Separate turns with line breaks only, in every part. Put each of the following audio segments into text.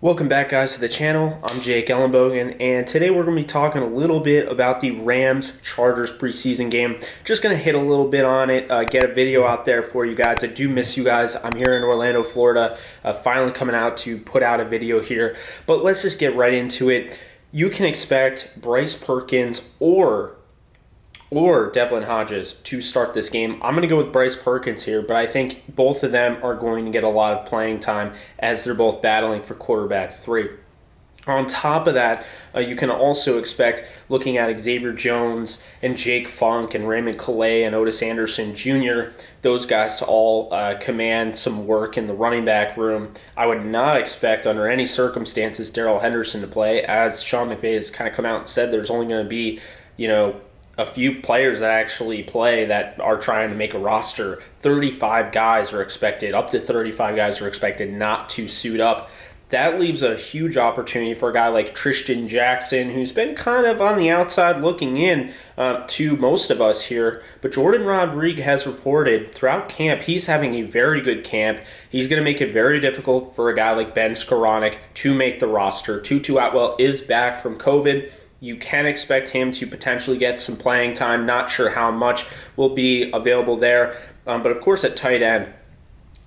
Welcome back, guys, to the channel. I'm Jake ELLENBOGEN, and today we're going to be talking a little bit about the Rams-Chargers preseason game. Just going to hit a little bit on it, get a video out there for you guys. I do miss you guys. I'm here in Orlando, Florida, finally coming out to put out a video here. But let's just get right into it. You can expect Bryce Perkins or Devlin Hodges to start this game. I'm going to go with Bryce Perkins here, but I think both of them are going to get a lot of playing time as they're both battling for quarterback 3. On top of that, you can also expect, looking at Xavier Jones and Jake Funk and Raymond Calais and Otis Anderson Jr., those guys to all command some work in the running back room. I would not expect under any circumstances Darrell Henderson to play, as Sean McVay has kind of come out and said there's only going to be, a few players that actually play that are trying to make a roster. 35 guys are expected, up to 35 guys are expected not to suit up. That leaves a huge opportunity for a guy like Tristan Jackson, who's been kind of on the outside looking in to most of us here. But Jordan Rodriguez has reported throughout camp he's having a very good camp. He's going to make it very difficult for a guy like Ben Skoranek to make the roster. Tutu Atwell is back from COVID. You can expect him to potentially get some playing time. Not sure how much will be available there. But of course at tight end,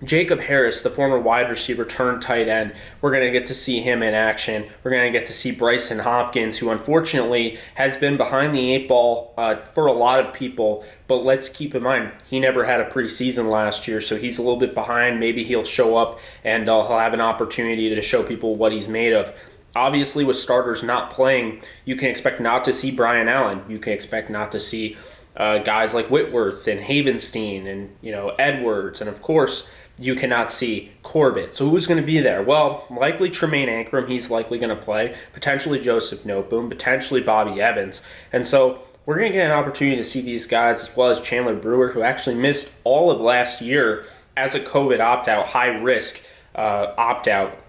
Jacob Harris, the former wide receiver turned tight end, we're going to get to see him in action. We're going to get to see Bryson Hopkins, who unfortunately has been behind the 8 ball for a lot of people. But let's keep in mind, he never had a preseason last year, so he's a little bit behind. Maybe he'll show up and he'll have an opportunity to show people what he's made of. Obviously, with starters not playing, you can expect not to see Brian Allen. You can expect not to see guys like Whitworth and Havenstein and Edwards, and of course, you cannot see Corbett. So who's going to be there? Well, likely Tremaine Ankrum. He's likely going to play. Potentially Joseph Noteboom. Potentially Bobby Evans. And so we're going to get an opportunity to see these guys, as well as Chandler Brewer, who actually missed all of last year as a COVID opt-out, high-risk opt-out.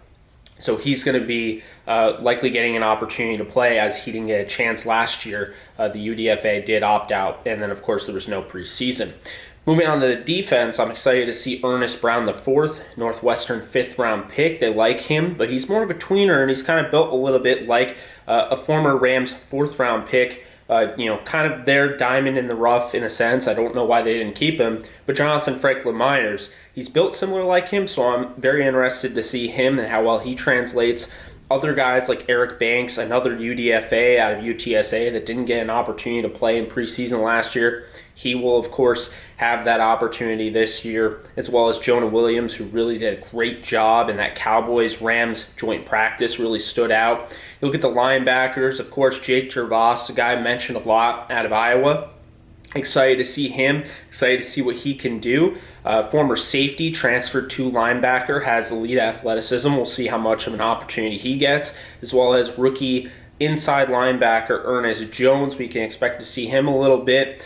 So he's going to be likely getting an opportunity to play, as he didn't get a chance last year. The UDFA did opt out, and then, of course, there was no preseason. Moving on to the defense, I'm excited to see Ernest Brown, the 4th, Northwestern 5th-round pick. They like him, but he's more of a tweener, and he's kind of built a little bit like a former Rams 4th-round pick. Kind of their diamond in the rough in a sense. I don't know why they didn't keep him. But Jonathan Franklin Myers, he's built similar like him, so I'm very interested to see him and how well he translates. Other guys like Eric Banks, another UDFA out of UTSA that didn't get an opportunity to play in preseason last year. He will, of course, have that opportunity this year, as well as Jonah Williams, who really did a great job in that Cowboys-Rams joint practice, really stood out. You look at the linebackers, of course, Jake Gervas, a guy I mentioned a lot out of Iowa. Excited to see him, excited to see what he can do. Former safety, transferred to linebacker, has elite athleticism. We'll see how much of an opportunity he gets, as well as rookie inside linebacker Ernest Jones. We can expect to see him a little bit.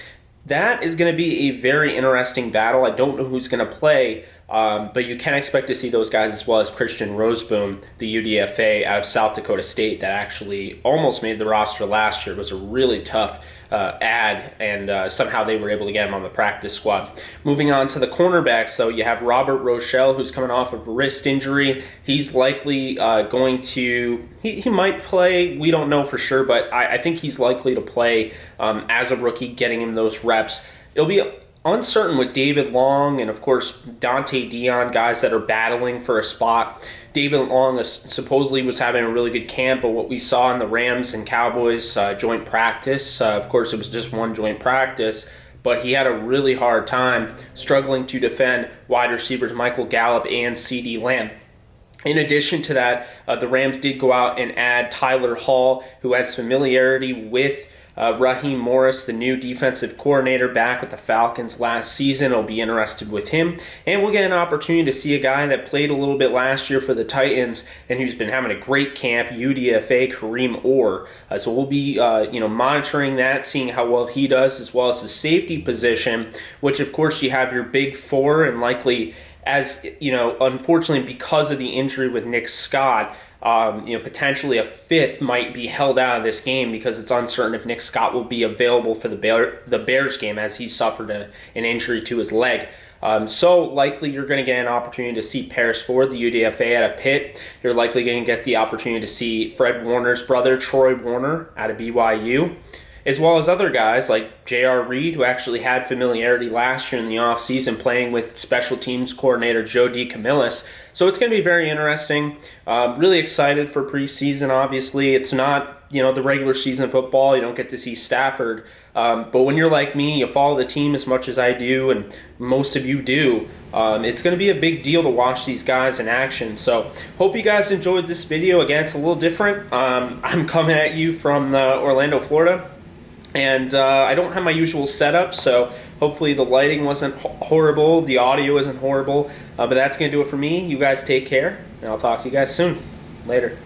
That is going to be a very interesting battle. I don't know who's going to play, but you can expect to see those guys, as well as Christian Roseboom, the UDFA out of South Dakota State, that actually almost made the roster last year. It was a really tough ad, and somehow they were able to get him on the practice squad. Moving on to the cornerbacks, though, you have Robert Rochelle, who's coming off of a wrist injury. He's likely going to, he might play, we don't know for sure, but I think he's likely to play as a rookie, getting him those reps. It'll be uncertain with David Long and, of course, Dante Dion, guys that are battling for a spot. David Long supposedly was having a really good camp, but what we saw in the Rams and Cowboys joint practice, of course, it was just one joint practice, but he had a really hard time struggling to defend wide receivers Michael Gallup and CeeDee Lamb. In addition to that, the Rams did go out and add Tyler Hall, who has familiarity with Raheem Morris, the new defensive coordinator, back with the Falcons last season. I'll be interested with him. And we'll get an opportunity to see a guy that played a little bit last year for the Titans and who's been having a great camp, UDFA Kareem Orr. So we'll be monitoring that, seeing how well he does, as well as the safety position, which, of course, you have your big 4 and likely, as unfortunately, because of the injury with Nick Scott, potentially a 5th might be held out of this game because it's uncertain if Nick Scott will be available for the Bears game, as he suffered an injury to his leg. So likely you're going to get an opportunity to see Paris Ford, the UDFA, out of Pitt. You're likely going to get the opportunity to see Fred Warner's brother, Troy Warner, out of BYU, as well as other guys like J.R. Reed, who actually had familiarity last year in the offseason playing with special teams coordinator Joe DeCamillis. So it's going to be very interesting. Really excited for preseason, obviously. It's not, the regular season of football. You don't get to see Stafford. But when you're like me, you follow the team as much as I do, and most of you do. It's going to be a big deal to watch these guys in action. So hope you guys enjoyed this video. Again, it's a little different. I'm coming at you from Orlando, Florida. And I don't have my usual setup, so hopefully the lighting wasn't horrible, the audio isn't horrible, but that's going to do it for me. You guys take care, and I'll talk to you guys soon. Later.